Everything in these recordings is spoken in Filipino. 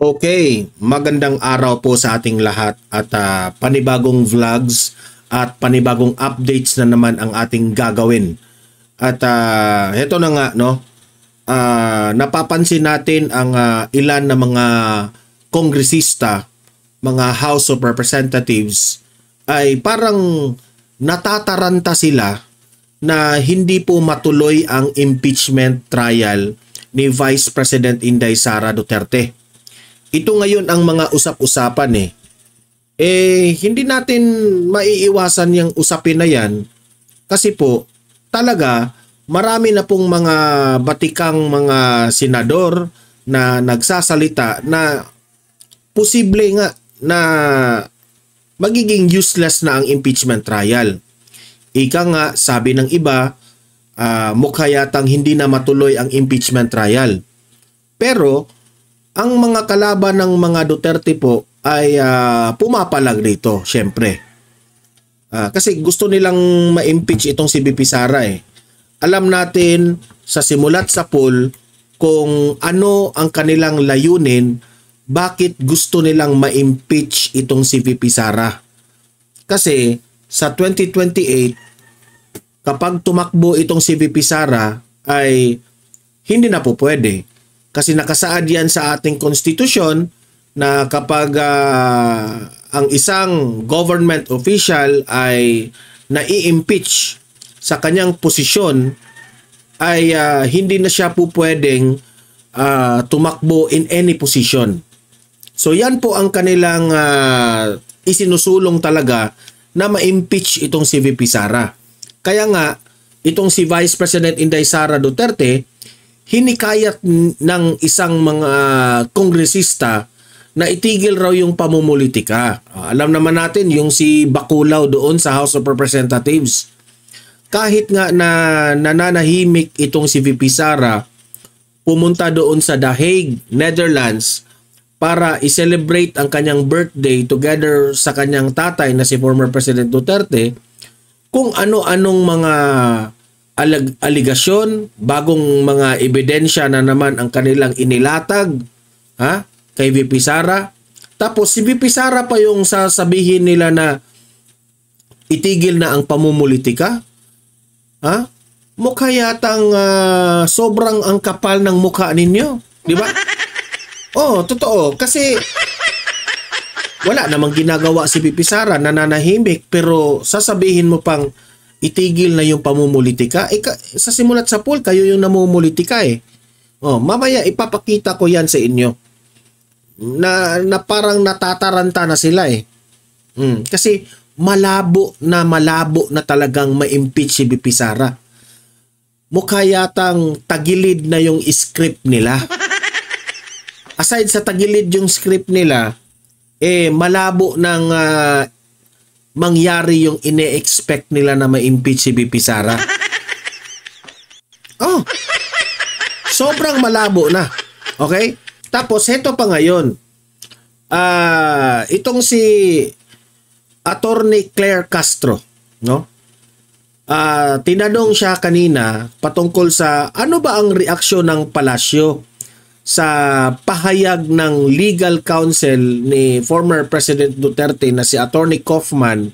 Okay, magandang araw po sa ating lahat at panibagong vlogs at panibagong updates na naman ang ating gagawin. At heto na nga, no, napapansin natin ang ilan na mga kongresista, mga House of Representatives ay parang natataranta sila na hindi po matuloy ang impeachment trial ni Vice President Inday Sara Duterte. Ito ngayon ang mga usap-usapan hindi natin maiiwasan yung usapin na yan kasi po talaga marami na pong mga batikang mga senador na nagsasalita na posible nga na magiging useless na ang impeachment trial. Ika nga, sabi ng iba, mukha yatang hindi na matuloy ang impeachment trial. Pero ang mga kalaban ng mga Duterte po ay pumapalag dito, syempre. Kasi gusto nilang ma-impeach itong si VP Sara Alam natin sa simulat sa poll kung ano ang kanilang layunin, bakit gusto nilang ma-impeach itong si VP Sara. Kasi sa 2028, kapag tumakbo itong si VP Sara ay hindi na po pwede. Kasi nakasaad yan sa ating konstitusyon na kapag ang isang government official ay nai-impeach sa kanyang posisyon ay hindi na siya po pwedeng tumakbo in any position. So yan po ang kanilang isinusulong talaga na ma-impeach itong si VP Sara. Kaya nga, itong si Vice President Inday Sara Duterte, hinikayat ng isang mga kongresista na itigil raw yung pamumulitika. Alam naman natin yung si Bacolao doon sa House of Representatives. Kahit nga na nananahimik itong si VP Sara, pumunta doon sa The Hague, Netherlands para i-celebrate ang kanyang birthday together sa kanyang tatay na si former President Duterte, kung ano-anong mga aligasyon, bagong mga ebidensya na naman ang kanilang inilatag kay VP Sara. Tapos si VP Sara pa yung sasabihin nila na itigil na ang pamumulitika. Mukha yatang sobrang ang kapal ng mukha ninyo, di ba? Totoo. Kasi wala namang ginagawa si VP Sara, nananahimik, pero sasabihin mo pang itigil na yung pamumulitika. Sa simulat sa poll, kayo yung namumulitika mamaya ipapakita ko yan sa inyo. Na parang natataranta na sila Kasi malabo na talagang ma-impeach si VP Sara. Mukha yatang tagilid na yung script nila. Aside sa tagilid yung script nila, malabo ng mangyari yung ine-expect nila na ma-impeach si VP Sara. Sobrang malabo na. Okay? Tapos, heto pa ngayon. Itong si Attorney Claire Castro, no? Tinanong siya kanina patungkol sa ano ba ang reaksyon ng palasyo sa pahayag ng legal counsel ni former President Duterte na si Attorney Kaufman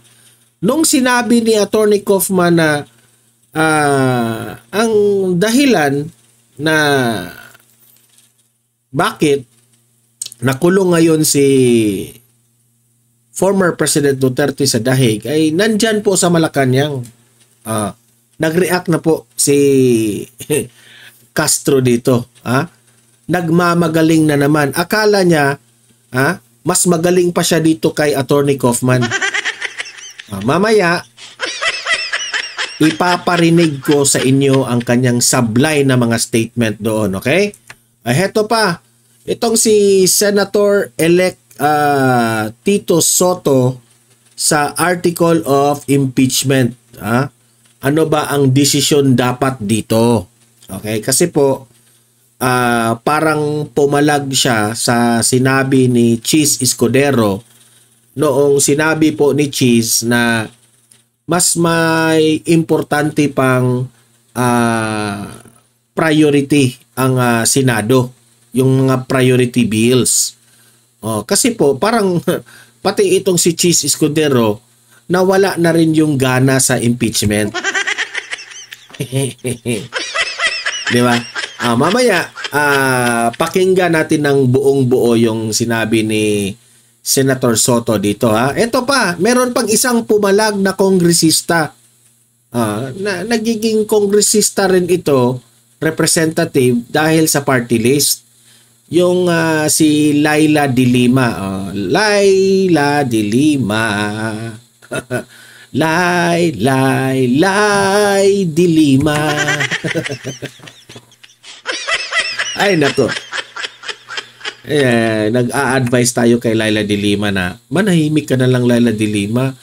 nung sinabi ni Attorney Kaufman na ang dahilan na bakit nakulong ngayon si former President Duterte sa The Hague ay nandyan po sa Malacanang. Nag-react na po si Castro dito. Nagmamagaling na naman. Akala niya, mas magaling pa siya dito kay Attorney Kaufman. Mamaya, ipaparinig ko sa inyo ang kanyang sablay na mga statement doon, okay? Heto pa, itong si Senator-elect Tito Soto sa article of impeachment. Ano ba ang desisyon dapat dito? Okay, kasi po, parang pumalag siya sa sinabi ni Cheese Escudero noong sinabi po ni Cheese na mas may importante pang priority ang Senado, yung mga priority bills. Oh, kasi po parang pati itong si Cheese Escudero nawala na rin yung gana sa impeachment. Di ba? Mamaya pakinggan natin ng buong-buo yung sinabi ni Senator Soto dito ha. Ito pa, meron pang isang pumalag na kongresista. Na nagiging kongresista rin ito, representative dahil sa party list. Yung si Laila de Lima. Laila de Lima. Lai de Lima. Ay nako. Nag-a-advise tayo kay Laila de Lima na manahimik ka na lang, Laila de Lima.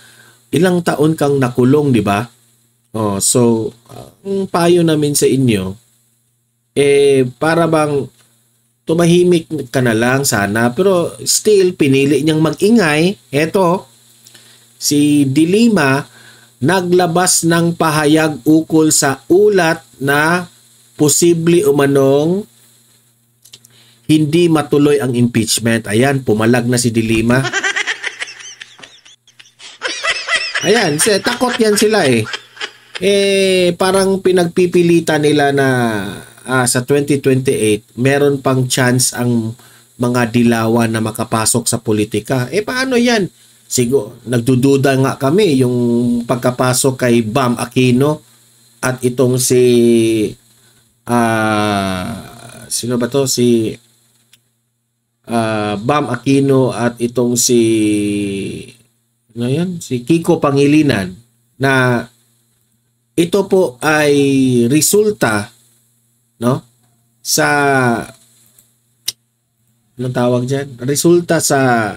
Ilang taon kang nakulong, di ba? So ang payo namin sa inyo para bang tumahimik ka na lang sana, pero still pinili niyang mag-ingay. Eto, si de Lima naglabas ng pahayag ukol sa ulat na posible umanong hindi matuloy ang impeachment. Ayan, pumalag na si de Lima. Ayan, takot yan sila parang pinagpipilitan nila na sa 2028 meron pang chance ang mga dilawan na makapasok sa politika. Paano yan? Siguro, nagdududa nga kami yung pagkapasok kay Bam Aquino at itong si sino ba to? Si Bam Aquino at itong si ano yan? Si Kiko Pangilinan, na ito po ay resulta sa anong tawag dyan? Resulta sa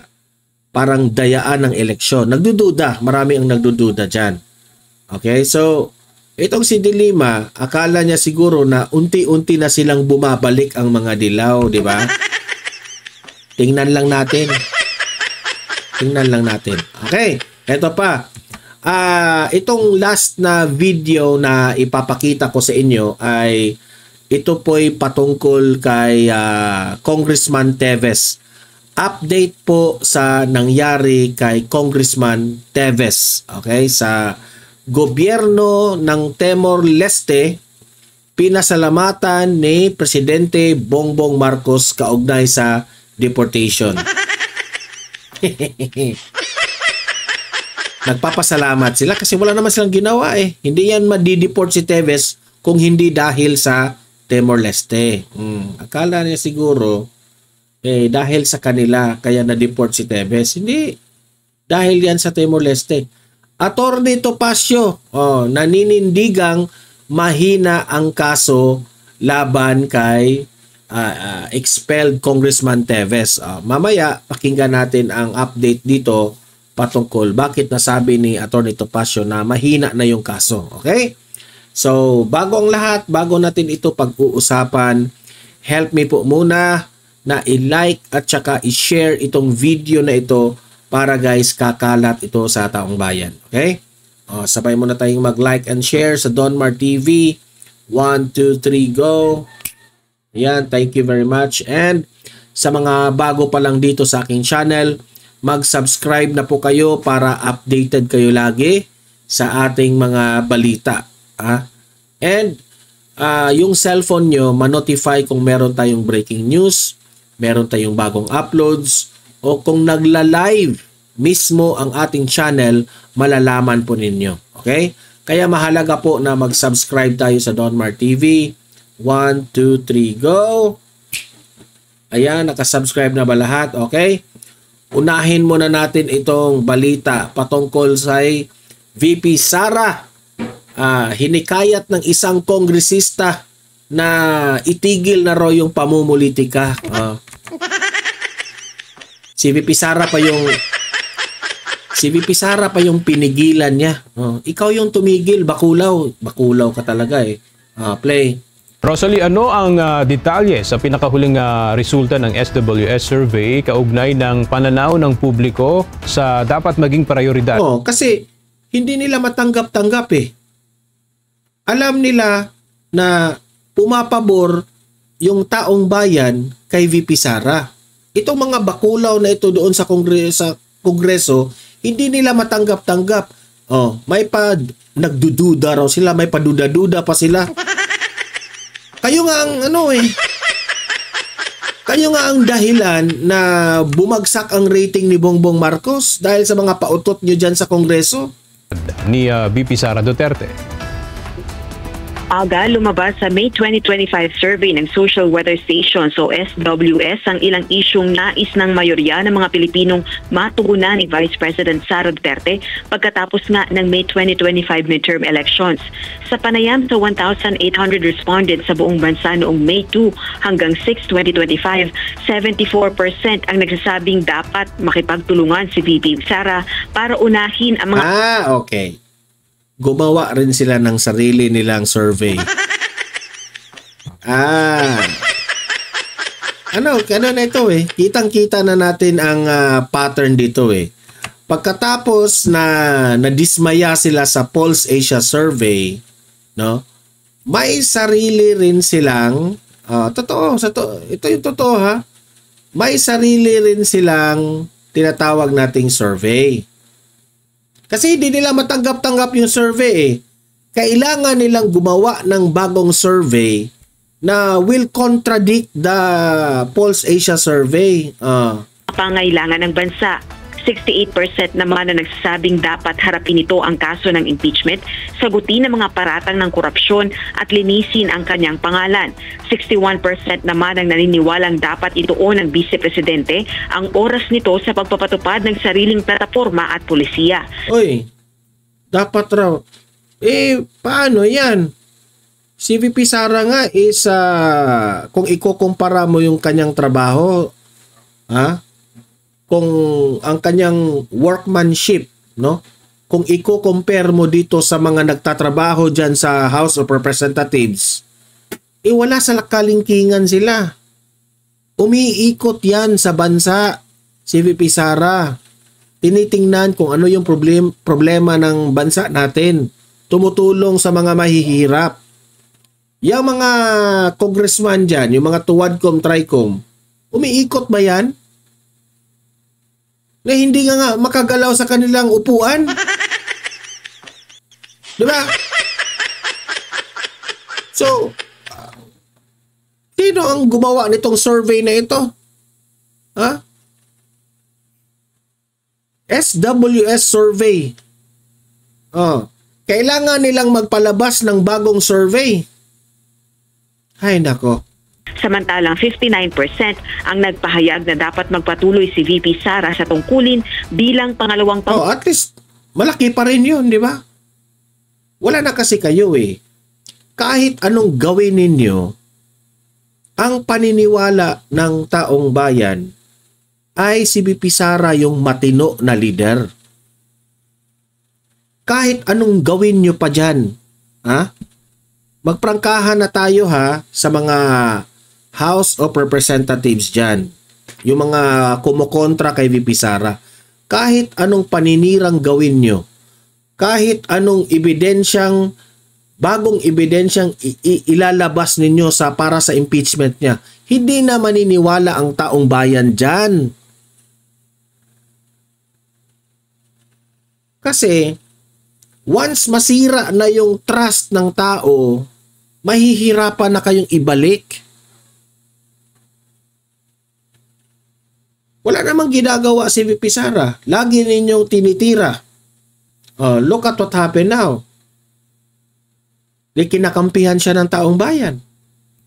parang dayaan ng eleksyon. Nagdududa. Marami ang nagdududa dyan. Okay? So, itong si de Lima, akala niya siguro na unti-unti na silang bumabalik ang mga dilaw, di ba? Tingnan lang natin. Tingnan lang natin. Okay. Ito pa. Itong last na video na ipapakita ko sa inyo ay ito po'y patungkol kay Congressman Teves. Update po sa nangyari kay Congressman Teves. Okay? Sa gobyerno ng Timor-Leste, pinasalamatan ni Presidente Bongbong Marcos kaugnay sa deportation. Nagpapasalamat sila kasi wala naman silang ginawa Hindi yan madideport si Teves kung hindi dahil sa Timor-Leste. Akala niya siguro dahil sa kanila kaya na-deport si Teves. Hindi. Dahil yan sa Timor-Leste. Attorney Topacio, naninindigang mahina ang kaso laban kay expelled Congressman Teves. Mamaya pakinggan natin ang update dito patungkol bakit nasabi ni Attorney Topacio na mahina na yung kaso. Okay? So, bago ang lahat, bago natin ito pag-uusapan, help me po muna na i-like at saka i-share itong video na ito para guys kakalat ito sa taong bayan. Okay? Sabay muna tayong mag-like and share sa Donmar TV. 1, 2, 3, go! Ayan, thank you very much. And sa mga bago pa lang dito sa aking channel, mag-subscribe na po kayo para updated kayo lagi sa ating mga balita. And yung cellphone nyo, ma-notify kung meron tayong breaking news, meron tayong bagong uploads, o kung nagla-live mismo ang ating channel, malalaman po ninyo. Okay? Kaya mahalaga po na mag-subscribe tayo sa Donmar TV. 1, 2, 3, go! Ayan, nakasubscribe na ba lahat? Okay? Unahin muna natin itong balita patungkol sa VP Sara. Hinikayat ng isang kongresista na itigil na raw yung pamumulitika. Si VP Sara pa yung pinigilan niya. Ikaw yung tumigil, bakulaw. Bakulaw ka talaga play. Rosalie, ano ang detalye sa pinakahuling resulta ng SWS survey kaugnay ng pananaw ng publiko sa dapat maging prioridad? Kasi hindi nila matanggap-tanggap Alam nila na pumapabor yung taong bayan kay VP Sara. itong mga bakulaw na ito doon sa Kongreso, hindi nila matanggap-tanggap. Oh, may pa nagdududa raw sila, may paduda-duda pa sila. Kayo nga ang kayo nga ang dahilan na bumagsak ang rating ni Bongbong Marcos dahil sa mga pautot nyo dyan sa Kongreso. Ni VP Sara Duterte. Aga, lumabas sa May 2025 survey ng Social Weather Station o SWS ang ilang isyung nais ng mayorya ng mga Pilipinong matugunan ni Vice President Sara Duterte pagkatapos nga ng May 2025 midterm elections. Sa panayam sa 1,800 respondents sa buong bansa noong May 2 hanggang 6, 2025, 74% ang nagsasabing dapat makipagtulungan si VP Sara para unahin ang mga... Okay. Gumawa rin sila ng sarili nilang survey. Ano na ito Kitang-kita na natin ang pattern dito Pagkatapos na nadismaya sila sa Pulse Asia survey, no? May sarili rin silang ito yung totoo ha. May sarili rin silang tinatawag nating survey. Kasi hindi nila matanggap-tanggap yung survey Kailangan nilang gumawa ng bagong survey na will contradict the Pulse Asia survey. Pangailangan ng bansa. 68% naman na nagsasabing dapat harapin ito ang kaso ng impeachment, sagutin ang mga paratang ng korupsyon at linisin ang kanyang pangalan. 61% naman ang naniniwalang dapat ituon ng Vice Presidente ang oras nito sa pagpapatupad ng sariling plataforma at pulisya. Oy, dapat raw. Paano yan? Si VP Sara nga is, kung ikukumpara mo yung kanyang trabaho, kung ang kanyang workmanship, no? Kung i-compare mo dito sa mga nagtatrabaho diyan sa House of Representatives, wala sa kalingkingan sila. Umiikot yan sa bansa si VP Sara. Tinitingnan kung ano yung problema ng bansa natin. Tumutulong sa mga mahihirap. Yung mga congressman diyan, yung mga tuwadcom, tricom, umiikot ba yan? Na hindi nga makagalaw sa kanilang upuan. Diba? So, sino ang gumawa nitong survey na ito? SWS survey. Kailangan nilang magpalabas ng bagong survey. Ay, nako. Samantalang 59% ang nagpahayag na dapat magpatuloy si VP Sara sa tungkulin bilang pangalawang at least malaki pa rin yun, di ba? Wala na kasi kayo Kahit anong gawin ninyo, ang paniniwala ng taong bayan ay si VP Sara yung matino na leader. Kahit anong gawin nyo pa dyan, magprangkahan na tayo sa mga House of Representatives dyan. Yung mga kumukontra kay VP Sara. Kahit anong paninirang gawin nyo, kahit anong bagong ebidensyang ilalabas ninyo para sa impeachment niya, hindi na maniniwala ang taong bayan dyan. Kasi, once masira na yung trust ng tao, mahihirapan na kayong ibalik. Wala namang ginagawa si VP Sara. Lagi ninyong tinitira. Look at what happened now. Kinakampihan siya ng taong bayan.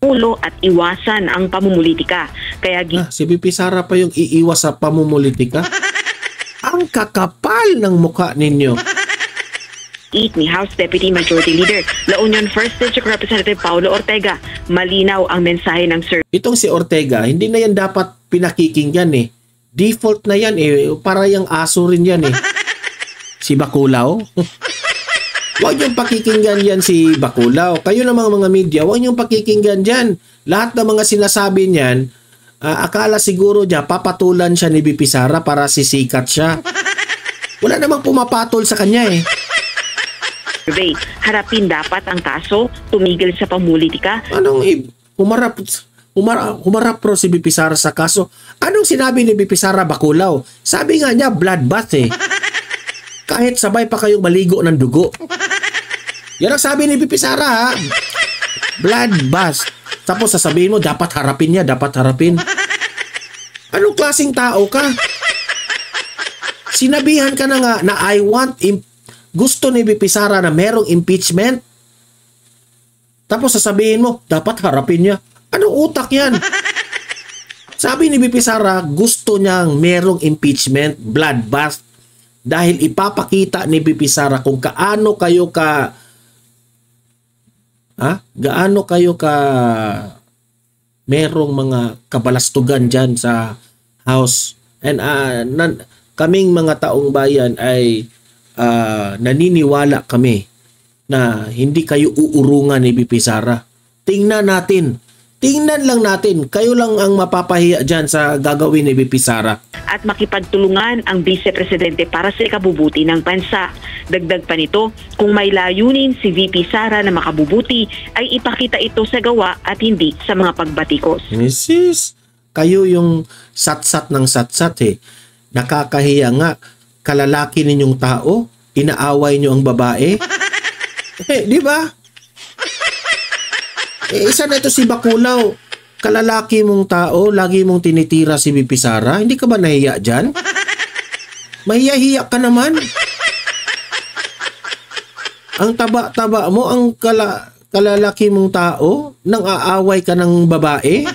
Ulo at iwasan ang pamumulitika. Kaya si VP Sara pa yung iiwas sa pamumulitika? Ang kakapal ng mukha ninyo. Ni House Deputy Majority Leader La Union 1st District Representative Paulo Ortega. Malinaw ang mensahe ng survey. Itong si Ortega, hindi na yan dapat pinakikinggan Default na yan para yung aso rin yan Si Baculaw. Huwag yung pakikinggan yan si Baculaw. Kayo namang mga media, huwag yung pakikinggan dyan. Lahat ng mga sinasabi niyan, akala siguro niya papatulan siya ni VP Sara para sisikat siya. Wala namang pumapatol sa kanya Harapin dapat ang kaso, tumigil sa pamulitika. Anong humarap? humarap pro si BP Sara sa kaso. Anong sinabi ni BP Sara Baculaw? Sabi nga niya, bloodbath eh. Kahit sabay pa kayong maligo ng dugo. Yan ang sabi ni BP Sara ha. Bloodbath. Tapos sasabihin mo, dapat harapin niya, dapat harapin. Anong klaseng tao ka? Sinabihan ka na nga na gusto ni BP Sara na merong impeachment. Tapos sasabihin mo, dapat harapin niya. Anong utak yan? Sabi ni BP Sara, gusto niyang merong impeachment, bloodbath, dahil ipapakita ni BP Sara kung gaano kayo merong mga kabalastugan dyan sa House. And kaming mga taong bayan ay naniniwala kami na hindi kayo uurungan ni BP Sara. Tingnan lang natin, kayo lang ang mapapahiya dyan sa gagawin ni BP Sara. At makipagtulungan ang Vice Presidente para sa ikabubuti ng bansa. Dagdag pa nito, kung may layunin si VP Sara na makabubuti, ay ipakita ito sa gawa at hindi sa mga pagbatikos. Mrs., kayo yung satsat ng satsat eh. Nakakahiya nga, kalalaki ninyong tao, inaaway nyo ang babae. Di ba? Isa na ito si Baculaw. Kalalaki mong tao, lagi mong tinitira si BP Sara. Hindi ka ba nahiya dyan? Mahiya-hiya ka naman. Ang taba-taba mo, ang kalalaki mong tao, nang aaway ka ng babae.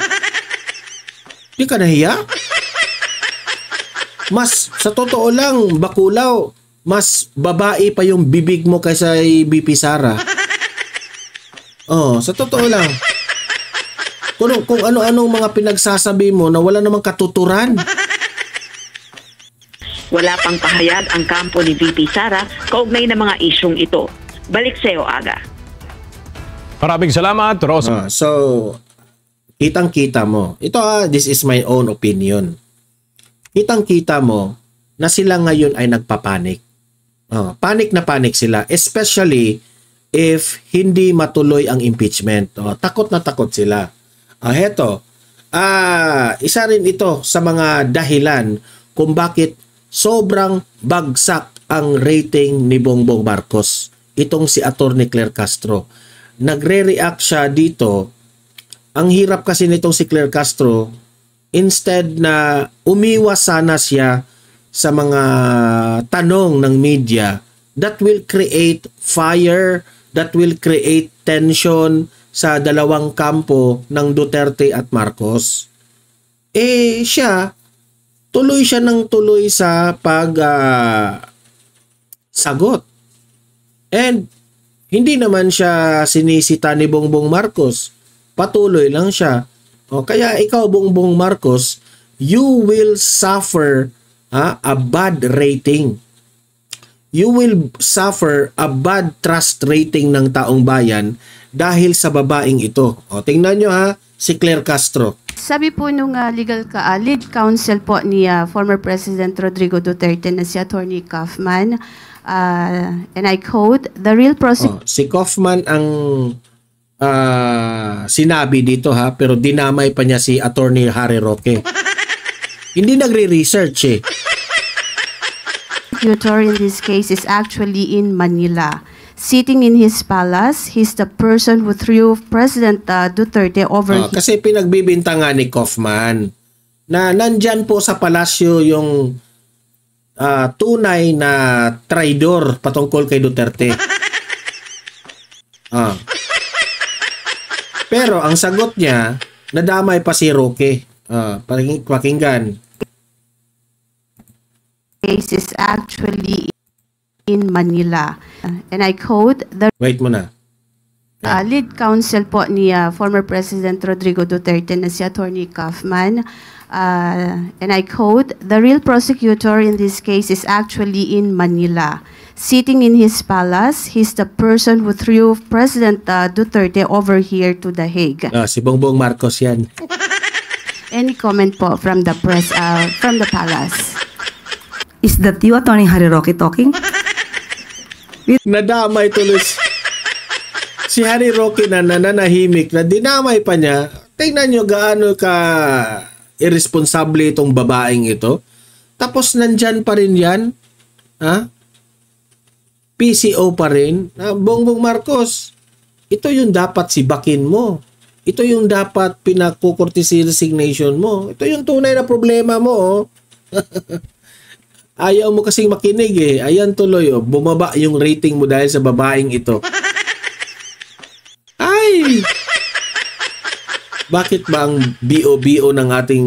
Hindi ka nahiya? Sa totoo lang, Baculaw, mas babae pa yung bibig mo kaysa BP Sara. Sa totoo lang. Kung ano-anong mga pinagsasabi mo na wala namang katuturan. Wala pang pahayag ang kampo ni VP Sara kaugnay ng mga isyong ito. Balik sa iyo, Aga. Maraming salamat, Ross. So, kitang-kita mo. Ito this is my own opinion. Kitang-kita mo na sila ngayon ay nagpapanik. Panik na panik sila. Especially if hindi matuloy ang impeachment. Takot na takot sila. Heto. Isa rin ito sa mga dahilan kung bakit sobrang bagsak ang rating ni Bongbong Marcos. Itong si Atty. Claire Castro. Nagre-react siya dito. Ang hirap kasi nitong si Claire Castro, instead na umiwas sana siya sa mga tanong ng media that will create fire, that will create tension sa dalawang kampo ng Duterte at Marcos. Siya, tuloy siya ng tuloy sa sagot. And hindi naman siya sinisita ni Bongbong Marcos. Patuloy lang siya. Kaya ikaw, Bongbong Marcos, you will suffer a bad rating. You will suffer a bad trust rating ng taong bayan dahil sa babaeng ito. Tingnan nyo si Claire Castro. Sabi po nung lead counsel po ni former President Rodrigo Duterte na si Atty. Kaufman, and I quote, the real prosecution... Si Kaufman ang sinabi dito pero dinamay pa niya si Atty. Harry Roque. Hindi nagre-research eh. Prosecutor in this case is actually in Manila. Sitting in his palace, he's the person who threw President Duterte over. Kasi pinagbibintangan ni Kaufman na nandyan po sa palasyo yung tunay na traidor patungkol kay Duterte. Pero ang sagot niya, nadamay pa si Roque. Pakinggan. Case is actually in Manila. And I quote, the Wait muna. lead counsel po ni former President Rodrigo Duterte na si Atty. Kaufman, and I quote, the real prosecutor in this case is actually in Manila. Sitting in his palace, he's the person who threw President Duterte over here to The Hague. Si Bongbong Marcos yan. Any comment po from the press, from the palace? Is that you, Atty. Harry Roque, talking? Nadamay tuloy si Harry Roque na nananahimik na dinamay pa niya. Tingnan nyo gaano ka irresponsable itong babaeng ito. Tapos nandyan pa rin yan. Ha? PCO pa rin. Bongbong Marcos, ito yung dapat sibakin mo. Ito yung dapat pinakukurtisi resignation mo. Ito yung tunay na problema mo. Oh. Ayaw mo kasing makinig eh. Ayan tuloy. Oh. Bumaba yung rating mo dahil sa babaeng ito. Ay! Bakit ba ang BO-BO ng ating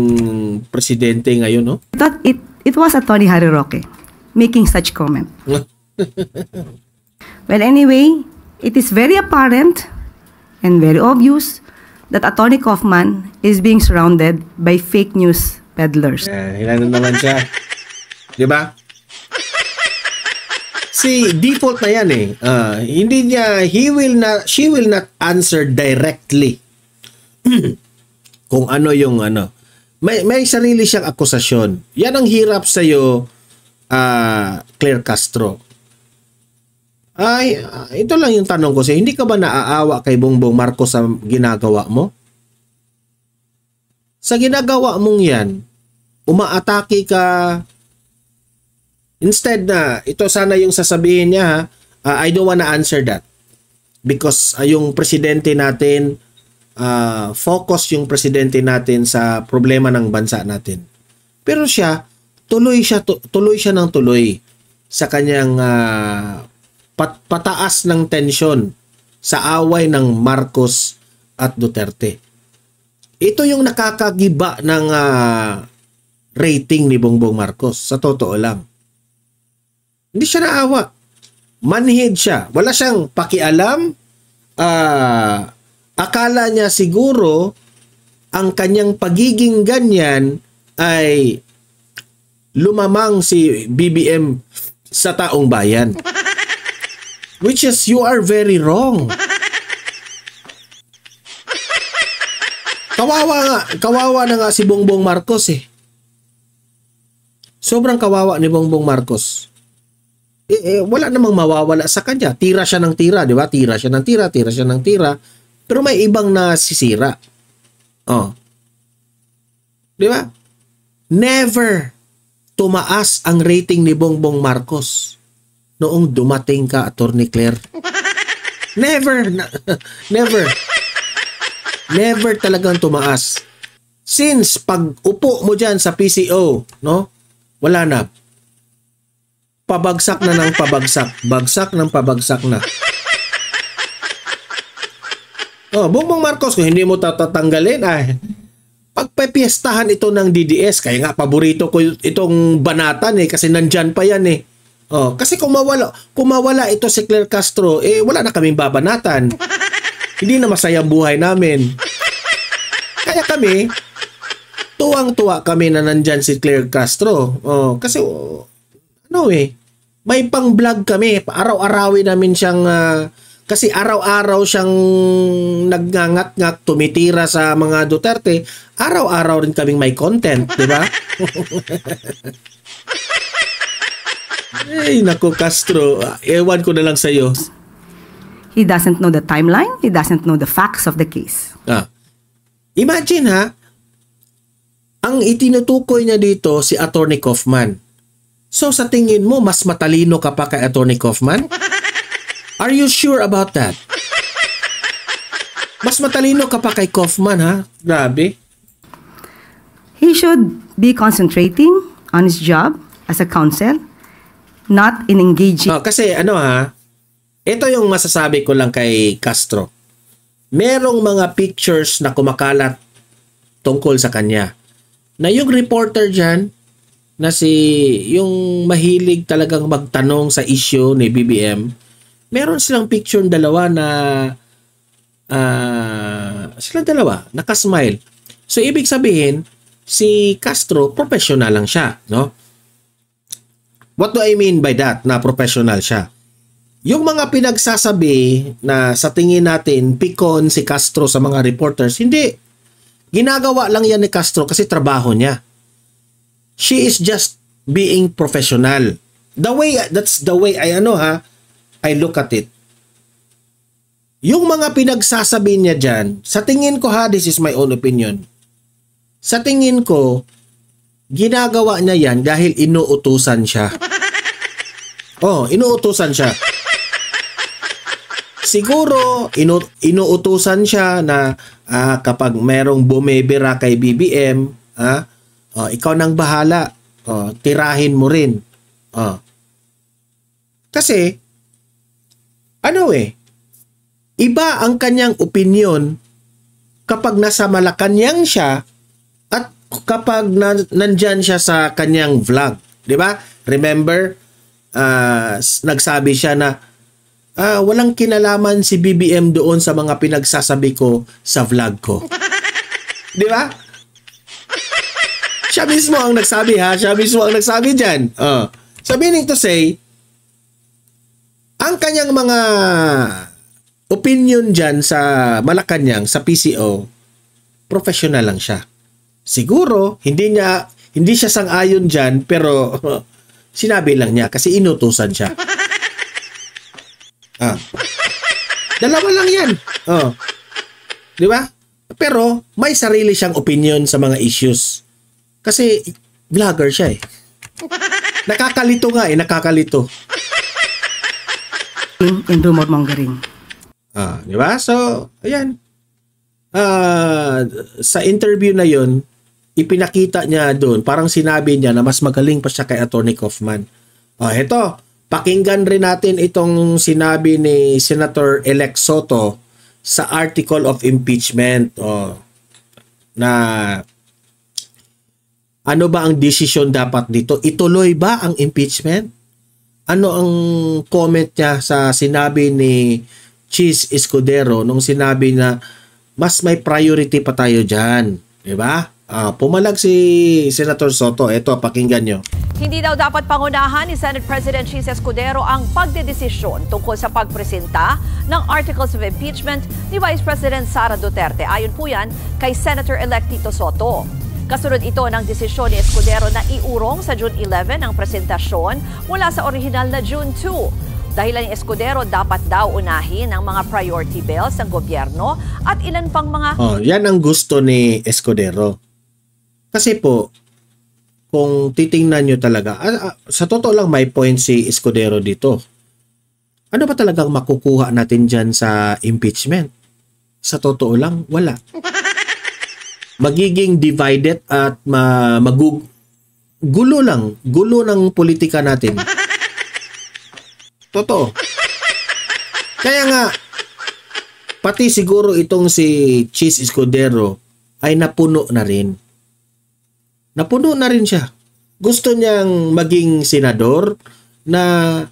presidente ngayon? No? I thought it was Atty. Harry Roque making such comment. Well, anyway, it is very apparent and very obvious that Atty. Kaufman is being surrounded by fake news peddlers. Ilan na naman siya. Di ba? Si default na yan eh. Hindi niya, she will not answer directly kung ano yung ano. May sarili siyang akusasyon. Yan ang hirap sa'yo, Claire Castro. Ay, ito lang yung tanong ko sa'yo. Hindi ka ba naaawa kay Bongbong Marcos sa ginagawa mo? Sa ginagawa mong yan, umaatake ka. Instead na, ito sana yung sasabihin niya, I don't wanna answer that. Because yung presidente natin, focus yung presidente natin sa problema ng bansa natin. Pero siya, tuloy siya ng tuloy sa kanyang pataas ng tensyon sa away ng Marcos at Duterte. Ito yung nakakagiba ng rating ni Bongbong Marcos. Sa totoo lang. Hindi siya naawa. Manhid siya. Wala siyang pakialam. Akala niya siguro ang kanyang pagiging ganyan ay lumamang si BBM sa taong bayan. Which is, you are very wrong. Kawawa na nga si Bongbong Marcos eh. Sobrang kawawa ni Bongbong Marcos. Wala namang mawawala sa kanya. Tira siya ng tira, di ba? Tira siya ng tira. Pero may ibang nasisira. Oh. Di ba? Never tumaas ang rating ni Bongbong Marcos noong dumating ka, Attorney Claire. Never. Never talagang tumaas. Since pag upo mo dyan sa PCO, no? Wala na. Pabagsak na ng pabagsak. Bagsak ng pabagsak na. Oh, Bongbong Marcos, kung hindi mo tatanggalin, pagpapiestahan ito ng DDS, kaya nga paborito ko itong banatan kasi nandyan pa yan eh. Oh, kasi kung mawala ito si Claire Castro, wala na kaming babanatan. Hindi na masaya ang buhay namin. Kaya kami, tuwang-tuwa kami na nandyan si Claire Castro. Oh, kasi, may pang-vlog kami. Araw-arawin namin siyang, kasi araw-araw siyang nagngangat-ngat, tumitira sa mga Duterte. Araw-araw rin kaming may content, di ba? Ay, naku, Castro. Ewan ko na lang sa'yo. He doesn't know the timeline. He doesn't know the facts of the case. Imagine ang itinutukoy niya dito si Attorney Kaufman. So sa tingin mo, mas matalino ka pa kay Attorney Kaufman? Are you sure about that? Mas matalino ka pa kay Kaufman, ha? Grabe. He should be concentrating on his job as a counsel, not in engaging. Kasi ito yung masasabi ko lang kay Castro. Merong mga pictures na kumakalat tungkol sa kanya. Na yung reporter dyan, na yung mahilig talagang magtanong sa issue ni BBM, meron silang picture dalawa na silang dalawa, nakasmile. So, ibig sabihin, si Castro, professional lang siya, no? What do I mean by that, na professional siya? Yung mga pinagsasabi na sa tingin natin, pikon si Castro sa mga reporters, hindi. Ginagawa lang yan ni Castro kasi trabaho niya. She is just being professional. That's the way I look at it. yung mga pinagsasabi niya dyan, sa tingin ko ha, this is my own opinion. Sa tingin ko, ginagawa niya yan dahil inuutusan siya. Oh, inuutusan siya. Siguro, inuutusan siya na kapag merong bumibira kay BBM, ikaw nang bahala. Tirahin mo rin. Kasi, iba ang kanyang opinion kapag nasa Malacanang siya at kapag nandyan siya sa kanyang vlog. Di ba? Remember, nagsabi siya na walang kinalaman si BBM doon sa mga pinagsasabi ko sa vlog ko. Di ba? Siya mismo ang nagsabi ha. Siya mismo ang nagsabi dyan. So meaning to say, ang kanyang mga opinion dyan sa Malacanang, sa PCO, professional lang siya. Siguro, hindi siya sang-ayon dyan, pero sinabi lang niya kasi inutusan siya. Dalawa lang yan. Di ba? Pero may sarili siyang opinion sa mga issues. Kasi vlogger siya eh. Nakakalito nga eh, nakakalito. In rumor mongering. Di ba? So, ayan. Sa interview na yon, ipinakita niya doon, parang sinabi niya na mas magaling pa siya kay Atty. Kaufman. Heto, pakinggan rin natin itong sinabi ni Senator-elect Soto sa article of impeachment. Na ano ba ang desisyon dapat dito? Ituloy ba ang impeachment? Ano ang comment niya sa sinabi ni Cheese Escudero nung sinabi na mas may priority pa tayo dyan? Diba? Pumalag si Senator Soto. Ito, pakinggan nyo. Hindi daw dapat pangunahan ni Senate President Cheese Escudero ang pagdedesisyon tungkol sa pagpresenta ng Articles of Impeachment ni Vice President Sara Duterte. Ayon po yan kay Senator-elect Tito Soto. Kasunod ito ng desisyon ni Escudero na iurong sa June 11 ang presentasyon mula sa orihinal na June 2. Dahilan ni Escudero, dapat daw unahin ang mga priority bills ng gobyerno at ilan pang mga... Yan ang gusto ni Escudero. Kasi po, kung titingnan nyo talaga, sa totoo lang may point si Escudero dito. Ano ba talagang makukuha natin dyan sa impeachment? Sa totoo lang, wala. Magiging divided at gulo ng politika natin. Totoo. Kaya nga, pati siguro itong si Cheese Escudero ay napuno na rin. Napuno na rin siya. Gusto niyang maging senador na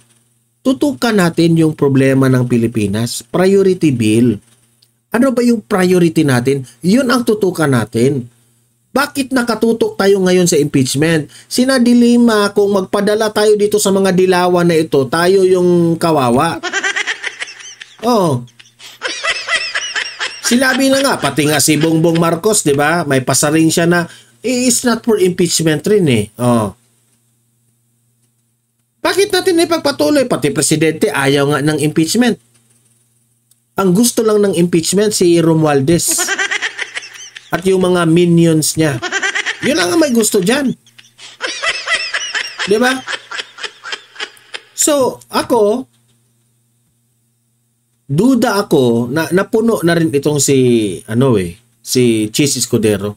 tutukan natin yung problema ng Pilipinas. Priority bill. Ano ba yung priority natin? Yun ang tutukan natin. Bakit nakatutok tayo ngayon sa impeachment? Sinadilima kung magpadala tayo dito sa mga dilawan na ito, tayo yung kawawa. Sinabi na nga, pati nga si Bongbong Marcos, di ba? May pasaring siya na, it's not for impeachment rin eh. Bakit natin ipagpatuloy? Pati presidente ayaw nga ng impeachment. Ang gusto lang ng impeachment si Romualdez at yung mga minions niya. Yun lang ang may gusto dyan. Diba? So, duda ako na napuno na rin itong si Cheese Escudero.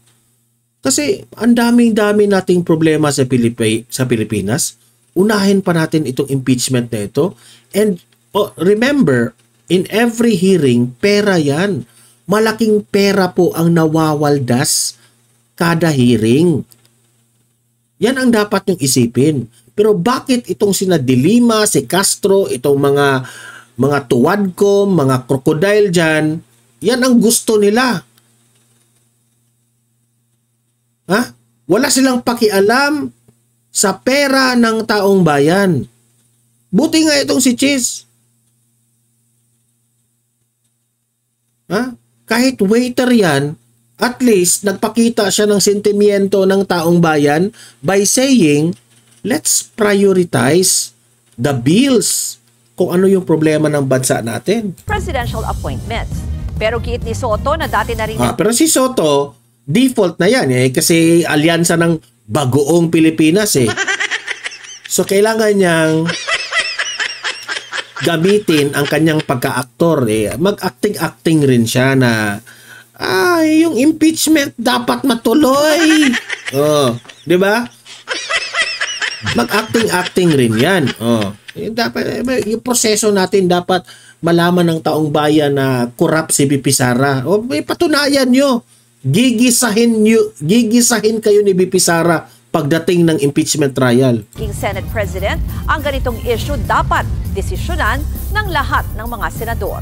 Kasi ang daming-dami nating problema sa Pilipinas. Unahin pa natin itong impeachment na ito. And remember, in every hearing, pera yan. Malaking pera po ang nawawaldas kada hearing. Yan ang dapat nyong isipin. Pero bakit itong sina De Lima, si Castro, itong mga tuwadko, mga crocodile dyan, yan ang gusto nila. Wala silang pakialam sa pera ng taong bayan. Buti nga itong si Cheese. Kahit waiter yan, at least nagpakita siya ng sentimiento ng taong bayan by saying, let's prioritize the bills kung ano yung problema ng bansa natin. Presidential appointments. Pero giit ni Soto na dati na rin Pero si Soto, default na yan kasi alyansa ng bagoong Pilipinas So kailangan niyang gamitin ang kanyang pagka-aktor mag-acting-acting rin siya na yung impeachment dapat matuloy. Di ba? Mag-acting-acting rin yan. Dapat, yung proseso natin dapat malaman ng taong bayan na corrupt si BP Sara. May patunayan nyo. Gigisahin kayo ni BP Sara pagdating ng impeachment trial. King Senate President, ang ganitong issue dapat desisyonan ng lahat ng mga senador.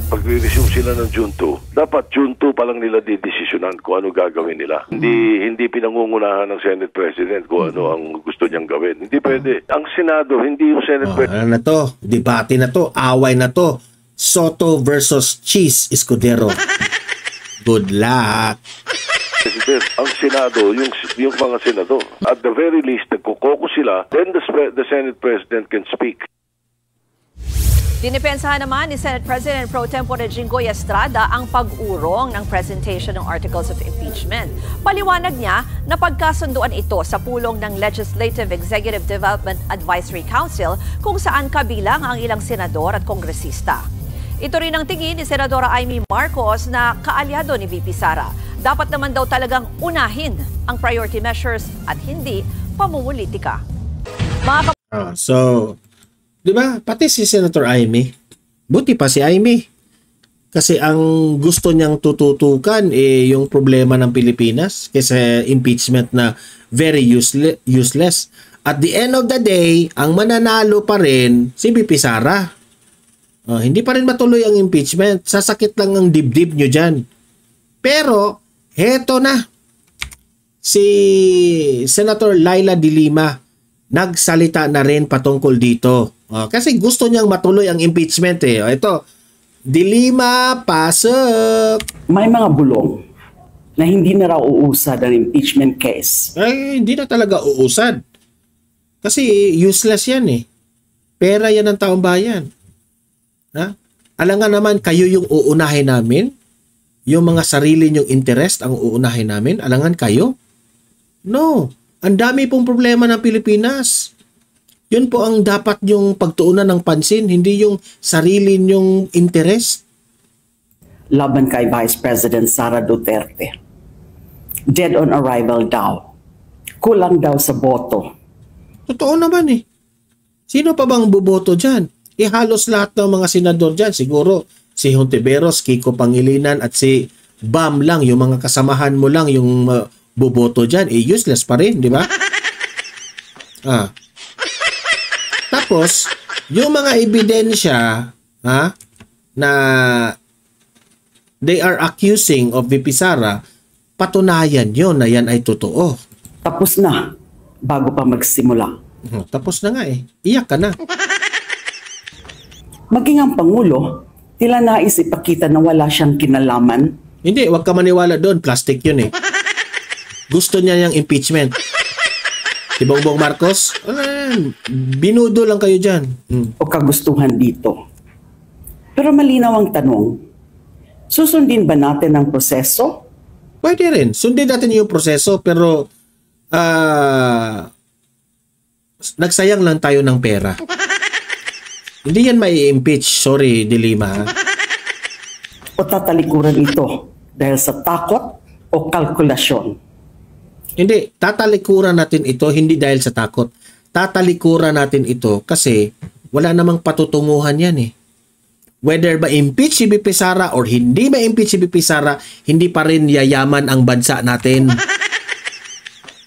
Pag re-resume sila ng June 2, dapat June 2 pa lang nila didesisyonan kung ano gagawin nila. Hindi pinangungunahan ng Senate President kung ano ang gusto niyang gawin. Hindi pwede. Ang Senado, hindi yung Senate President. Ano na to? Debate na to. Away na to. Soto versus Cheese Escudero. Good luck. Ang Senado, yung mga senador, at the very least, nagkukoko sila, then the Senate President can speak. Dinipensahan naman ni Senate President Pro Tempore Jinggoy Estrada ang pag-urong ng presentation ng Articles of Impeachment. Paliwanag niya na pagkasunduan ito sa pulong ng Legislative Executive Development Advisory Council kung saan kabilang ang ilang senador at kongresista. Ito rin ang tingin ni Senadora Amy Marcos na kaalyado ni VP Sara. Dapat naman daw talagang unahin ang priority measures at hindi pamumulitika. Di ba? Pati si Senator Amy. Buti pa si Amy. Kasi ang gusto niyang tututukan yung problema ng Pilipinas kasi impeachment na very useless. At the end of the day, ang mananalo pa rin si BP Sara. Hindi pa rin matuloy ang impeachment. Sasakit lang ang dibdib nyo dyan. Pero, heto na. Si Senator Laila De Lima nagsalita na rin patungkol dito. Kasi gusto niyang matuloy ang impeachment Ito, De Lima, pasok. May mga bulong na hindi na raw uusad ang impeachment case. Hindi na talaga uusad. Kasi useless yan Pera yan ng taong bayan. Alangan naman kayo yung uunahin namin? Yung mga sarili nyong interest ang uunahin namin? Alangan kayo? No. Ang dami pong problema ng Pilipinas. Yun po ang dapat yung pagtuunan ng pansin, hindi yung sarili nyong interest. Laban kay Vice President Sara Duterte. Dead on arrival daw. Kulang daw sa boto. Totoo naman Sino pa bang buboto dyan? Halos lahat ng mga senador dyan. Siguro si Hontiveros, Kiko Pangilinan at si Bam lang, yung mga kasamahan mo lang yung buboto dyan. Useless pa rin, di ba? Tapos, yung mga ebidensya na they are accusing of VP Sara, patunayan yun na yan ay totoo. Tapos na, bago pa magsimula. Tapos na nga Iyak ka na. Maging ang Pangulo, tila nais ipakita na wala siyang kinalaman. Hindi, wag ka maniwala doon. Plastic yun Gusto niya yung impeachment. Si Bongbong Marcos, binudo lang kayo dyan. O kagustuhan dito. Pero malinaw ang tanong, susundin ba natin ang proseso? Pwede rin. Sundin natin yung proseso pero nagsayang lang tayo ng pera. Hindi yan mai-impeach. Sorry, De Lima. O tatalikuran ito dahil sa takot o kalkulasyon? Hindi, tatalikuran natin ito hindi dahil sa takot. Tatalikuran natin ito kasi wala namang patutunguhan yan Whether ma-impeach si BP Sara or hindi ma-impeach si BP Sara, hindi pa rin yayaman ang bansa natin.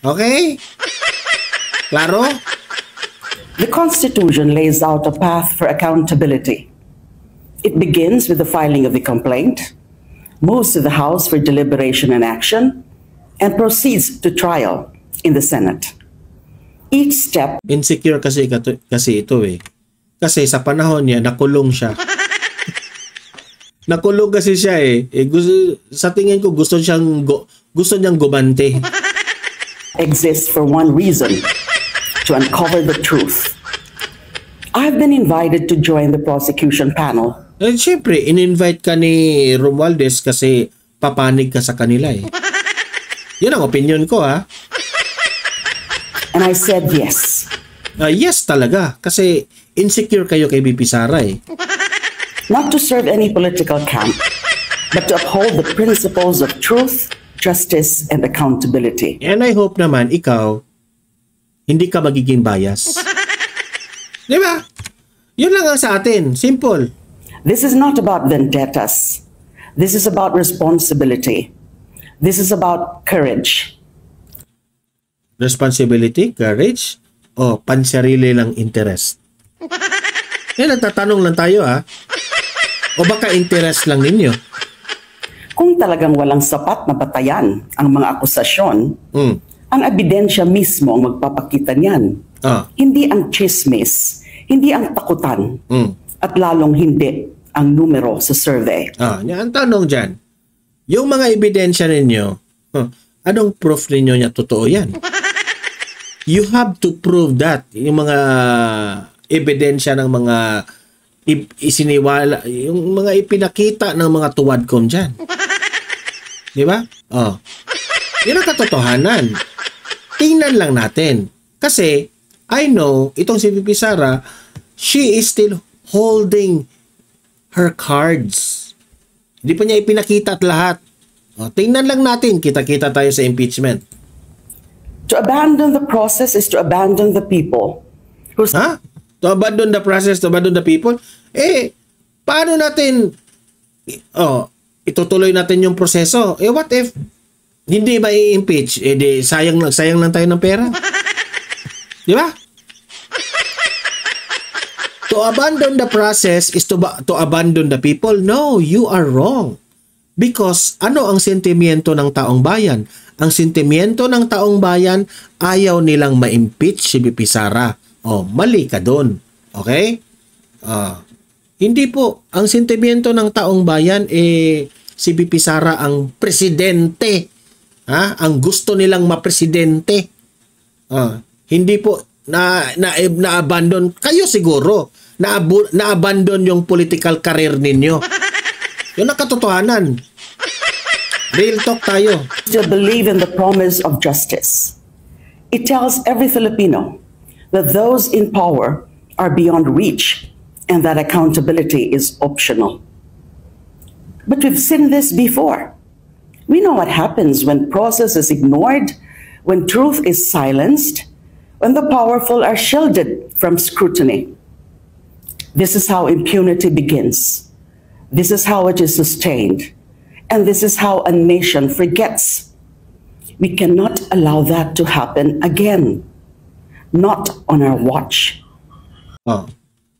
Okay? Klaro? The Constitution lays out a path for accountability. It begins with the filing of the complaint, moves to the House for deliberation and action, and proceeds to trial in the Senate. Each step... Insecure kasi ito Kasi sa panahon niya, nakulong siya. Nakulong kasi siya sa tingin ko gusto niyang gumante. Exists for one reason, to uncover the truth. I've been invited to join the prosecution panel. Siyempre, in-invite ka ni Romualdez kasi papanig ka sa kanila eh. Yun ang opinion ko ha. And I said yes. Yes talaga, kasi insecure kayo kay BP Sara eh. Not to serve any political camp, but to uphold the principles of truth, justice, and accountability. And I hope naman ikaw, hindi ka magiging bias. Di ba? Yun lang ang sa atin. Simple. This is not about vendettas. This is about responsibility. This is about courage. Responsibility, courage, o pansarili lang interest? Nagtatanong lang tayo ha. O baka interest lang ninyo? Kung talagang walang sapat na batayan ang mga akusasyon, ang ebidensya mismo ang magpapakita niyan. Hindi ang chismis, hindi ang takutan, at lalong hindi ang numero sa survey. Ang tanong dyan, yung mga ebidensya ninyo, anong proof ninyo niya totoo yan? You have to prove that. Yung mga ebidensya ng mga isiniwala, yung mga ipinakita ng mga tuwadcom dyan. Di ba? Yun ang katotohanan. Tingnan lang natin. Kasi, I know, itong si BP Sara, she is still holding her cards. Hindi pa niya ipinakita at lahat. Tingnan lang natin, kita-kita tayo sa impeachment. To abandon the process is to abandon the people. To abandon the process, to abandon the people? Paano natin itutuloy natin yung proseso? What if hindi ba i-impeach? Sayang lang tayo ng pera. Di ba? To abandon the process is to abandon the people? No, you are wrong. Because ano ang sentimiento ng taong bayan? Ang sentimiento ng taong bayan, ayaw nilang ma-impeach si BP Sara. Mali ka doon. Okay? Hindi po. Ang sentimiento ng taong bayan, si BP Sara ang presidente. Ang gusto nilang ma-presidente. Hindi po na-abandon. Kayo siguro, na-abandon yung political career ninyo. Yun ang katotohanan. Real talk tayo. To believe in the promise of justice. It tells every Filipino that those in power are beyond reach and that accountability is optional. But we've seen this before. We know what happens when process is ignored, when truth is silenced, when the powerful are shielded from scrutiny. This is how impunity begins. This is how it is sustained. And this is how a nation forgets. We cannot allow that to happen again. Not on our watch.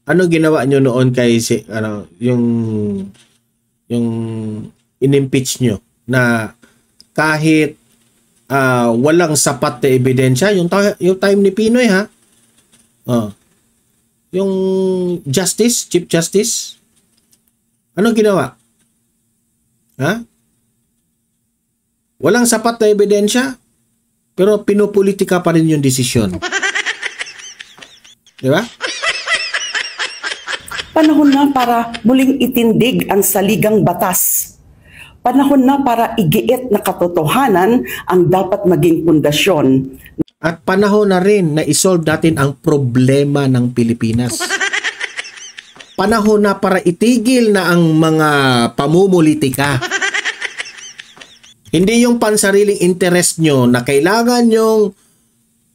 Ano ginawa nyo noon kay yung in-impeach nyo na kahit walang sapat na ebidensya, yung time ni Pinoy ha? Yung Justice, Chief Justice, anong ginawa? Walang sapat na ebidensya, pero pinupolitika pa rin yung desisyon. Di ba? Panahon na para muling itindig ang saligang batas. Panahon na para igiit na katotohanan ang dapat maging pundasyon. At panahon na rin na isolve natin ang problema ng Pilipinas. Panahon na para itigil na ang mga pamumulitika. Hindi yung pansariling interest nyo na kailangan nyong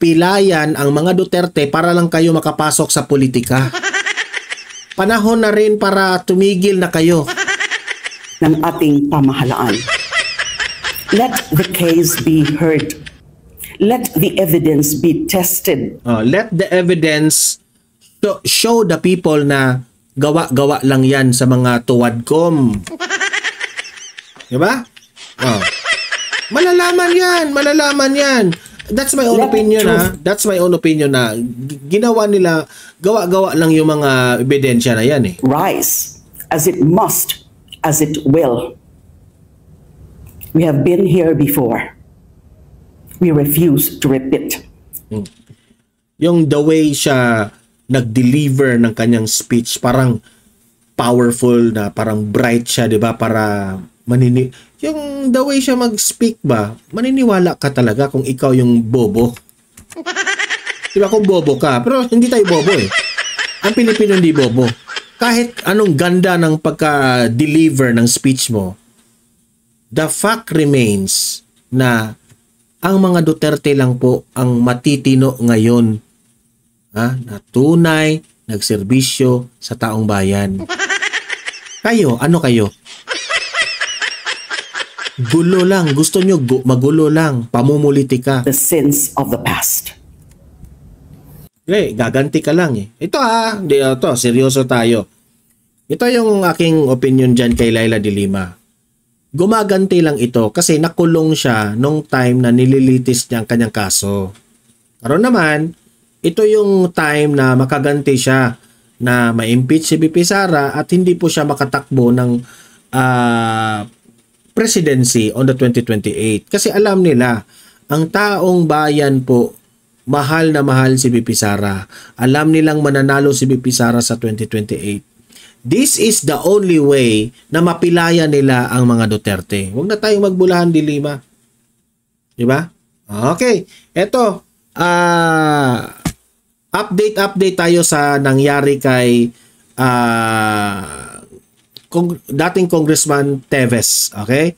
pilayan ang mga Duterte para lang kayo makapasok sa politika. Panahon na rin para tumigil na kayo ng ating pamahalaan. Let the case be heard. Let the evidence be tested. Let the evidence show the people na gawa-gawa lang yan sa mga tuwadcom. Diba? Malalaman yan. That's my own opinion ha. That's my own opinion na ginawa nila, gawa-gawa lang yung mga ebidensya na yan eh. Rise as it must, as it will. We have been here before. We refuse to repeat. Yung the way siya nag-deliver ng kanyang speech, parang powerful na, parang bright siya, 'di ba? Para yung the way siya mag-speak ba, maniniwala ka talaga kung ikaw yung bobo. 'Di ba, kung bobo ka, pero hindi tayo bobo eh. Ang Pilipino hindi bobo. Kahit anong ganda ng pagka-deliver ng speech mo, the fact remains na ang mga Duterte lang po ang matitino ngayon, na tunay nagserbisyo sa taong bayan. Kayo, ano kayo? Gulo lang. Gusto nyo magulo lang. Pamumulitika. The sins of the past. Gaganti ka lang eh. Ito seryoso tayo. Ito yung aking opinion dyan kay Laila de Lima. Gumaganti lang ito kasi nakulong siya nung time na nililitis niya ang kanyang kaso. Karon naman, ito yung time na makaganti siya na ma-impeach si BP Sara at hindi po siya makatakbo ng presidency on the 2028. Kasi alam nila, ang taong bayan po, mahal na mahal si BP Sara. Alam nilang mananalo si BP Sara sa 2028. This is the only way na mapilaya nila ang mga Duterte. Huwag na tayong magbulahan, de Lima. Diba? Okay. Ito, update tayo sa nangyari kay dating Congressman Teves. Okay?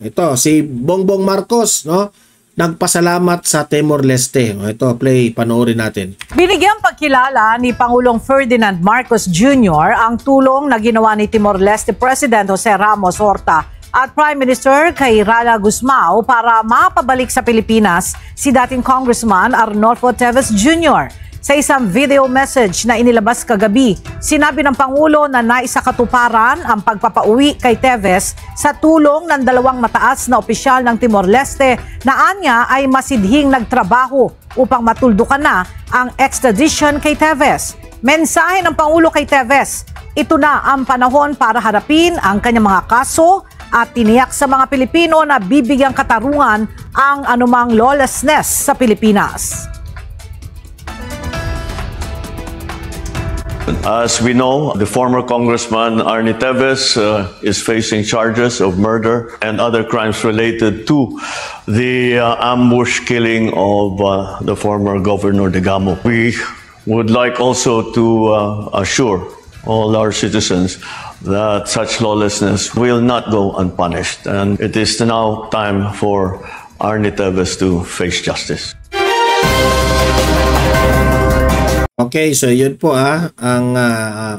Ito, si Bongbong Marcos, no? Nagpasalamat sa Timor-Leste. Ito, panoorin natin. Binigyang pagkilala ni Pangulong Ferdinand Marcos Jr. ang tulong na ginawa ni Timor-Leste President Jose Ramos Horta at Prime Minister kay Rala Gusmao para mapabalik sa Pilipinas si dating Congressman Arnolfo Teves Jr. Sa isang video message na inilabas kagabi, sinabi ng Pangulo na naisakatuparan ang pagpapauwi kay Teves sa tulong ng dalawang mataas na opisyal ng Timor-Leste na anya ay masidhing nagtrabaho upang matuldukan na ang extradition kay Teves. Mensahe ng Pangulo kay Teves, ito na ang panahon para harapin ang kanyang mga kaso at tiniyak sa mga Pilipino na bibigyang katarungan ang anumang lawlessness sa Pilipinas. As we know, the former Congressman Arnie Teves is facing charges of murder and other crimes related to the ambush killing of the former Governor Digamo. We would like also to assure all our citizens that such lawlessness will not go unpunished, and it is now time for Arnie Teves to face justice. Okay, so yun po ang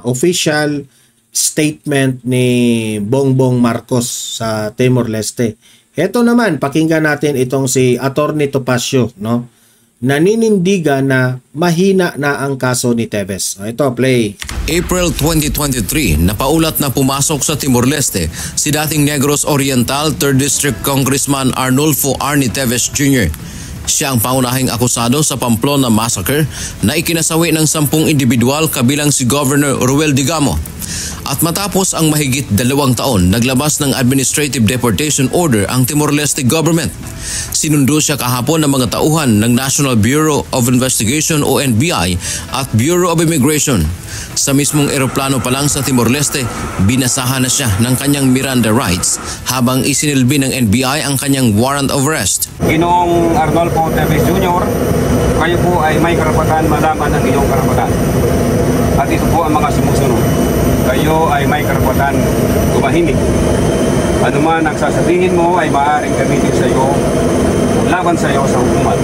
official statement ni Bongbong Marcos sa Timor-Leste. Ito naman, pakinggan natin itong si Attorney Topacio, no? Naninindigan na mahina na ang kaso ni Teves. Ito, play. April 2023, napaulat na pumasok sa Timor-Leste si dating Negros Oriental 3rd District Congressman Arnolfo Arnie Teves Jr. Siya ang pangunahing akusado sa Pamplona Massacre na ikinasawi ng 10 individual kabilang si Governor Ruel Digamo. At matapos ang mahigit 2 taon, naglabas ng Administrative Deportation Order ang Timor-Leste government. Sinundo siya kahapon ng mga tauhan ng National Bureau of Investigation o NBI at Bureau of Immigration. Sa mismong eroplano pa lang sa Timor-Leste, binasahan na siya ng kanyang Miranda rights habang isinilbi ng NBI ang kanyang warrant of arrest. Ginoong Arnolfo Teves Jr., kayo po ay may karapatan malaman ang iyong karapatan. At ito po ang mga sumusunod. Kayo ay may karapatan tumahimik. Ano man ang sasabihin mo ay maaaring gamitin sa iyo laban sa iyo sa hukuman.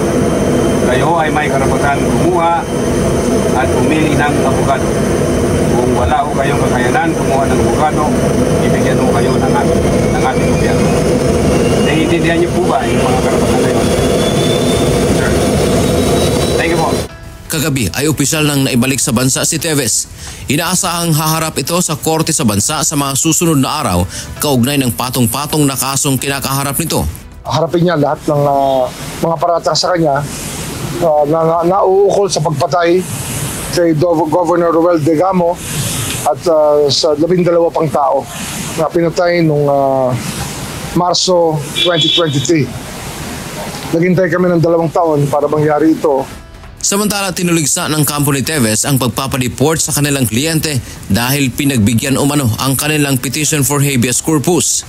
Kayo ay may karapatan kumuha at pumili ng abogado. Kung wala ho kayong kakayanan kumuha ng abogado, ibigyan ho kayo ng ating gobyerno. Naiintindihan niyo po ba yung mga karapatan na yun? Sir. Thank you po. Kagabi ay opisyal nang naibalik sa bansa si Teves. Inaasahang haharap ito sa korte sa bansa sa mga susunod na araw kaugnay ng patong-patong na kasong kinakaharap nito. Harapin niya lahat ng mga paratang sa kanya na nauukol sa pagpatay kay Governor Ruel Digamo at sa 12 pang tao na pinatay noong Marso 2023. Naghintay kami ng 2 taon para mangyari ito. Samantala, tinuligsa ng kampo ni Teves ang pagpapareport sa kanilang kliyente dahil pinagbigyan umano ang kanilang petition for habeas corpus.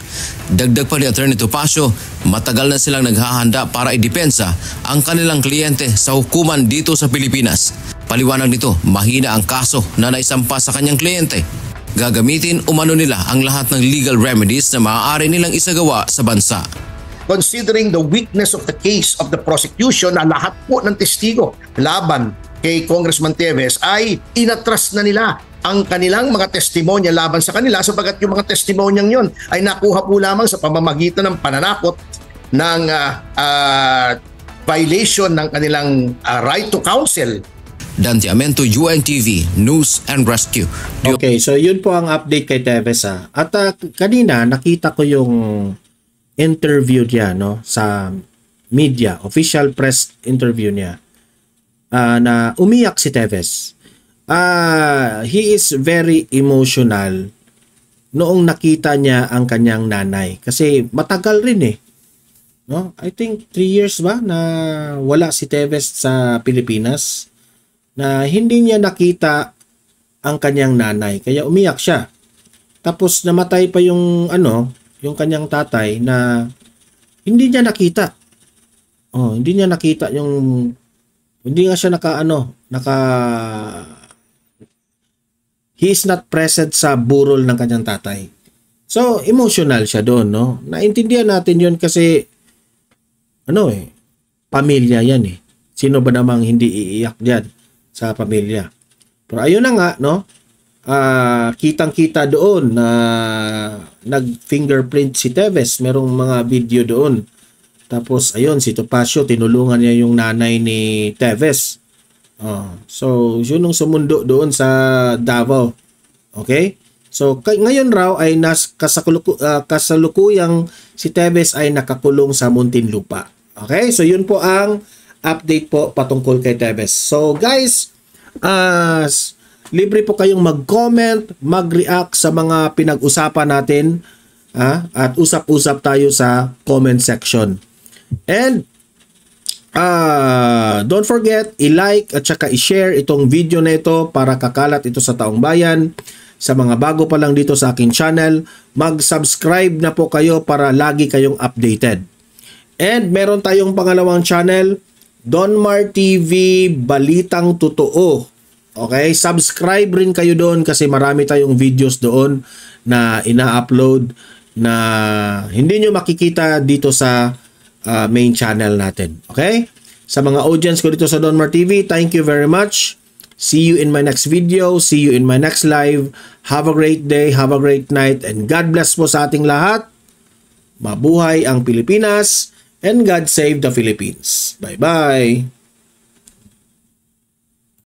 Dagdag pa ni Attorney Topacio, matagal na silang naghahanda para idepensa ang kanilang kliyente sa hukuman dito sa Pilipinas. Paliwanag nito, mahina ang kaso na naisampa sa kanyang kliyente. Gagamitin umano nila ang lahat ng legal remedies na maaari nilang isagawa sa bansa. Considering the weakness of the case of the prosecution na lahat po ng testigo laban kay Congressman Teves ay inatras na nila ang kanilang mga testimonya laban sa kanila sapagat yung mga testimonyang yon ay nakuha po lamang sa pamamagitan ng pananakot ng violation ng kanilang right to counsel. Dante Amento, UNTV, News and Rescue. Okay, so yun po ang update kay Teves. At kanina nakita ko yung interview niya sa media, official press interview niya, na umiyak si Teves. He is very emotional noong nakita niya ang kanyang nanay kasi matagal rin I think 3 years ba na wala si Teves sa Pilipinas, na hindi niya nakita ang kanyang nanay kaya umiyak siya. Tapos namatay pa yung yung kanyang tatay na hindi niya nakita. Hindi niya nakita hindi nga siya he is not present sa burol ng kanyang tatay. So, emotional siya doon, Naintindihan natin yun kasi pamilya yan Sino ba namang hindi iiyak diyan sa pamilya? Pero ayun na nga, kitang-kita doon na nag-fingerprint si Teves. Merong mga video doon. Tapos, ayun, si Topacio, tinulungan niya yung nanay ni Teves. So, yun yung sumundo doon sa Davao. Okay? So, ngayon raw ay kasalukuyang si Teves ay nakakulong sa Muntinlupa. Okay? So, yun po ang update po patungkol kay Teves. So, guys, libre po kayong mag-comment, mag-react sa mga pinag-usapan natin at usap-usap tayo sa comment section. And don't forget, i-like at saka i-share itong video na ito para kakalat ito sa taong bayan. Sa mga bago pa lang dito sa aking channel, mag-subscribe na po kayo para lagi kayong updated. And meron tayong pangalawang channel, Donmar TV Balitang Totoo. Okay, subscribe rin kayo doon kasi marami tayong videos doon na ina-upload na hindi nyo makikita dito sa main channel natin. Okay? Sa mga audience ko dito sa Donmar TV, thank you very much. See you in my next video. See you in my next live. Have a great day, have a great night, and God bless po sa ating lahat. Mabuhay ang Pilipinas, and God save the Philippines. Bye-bye.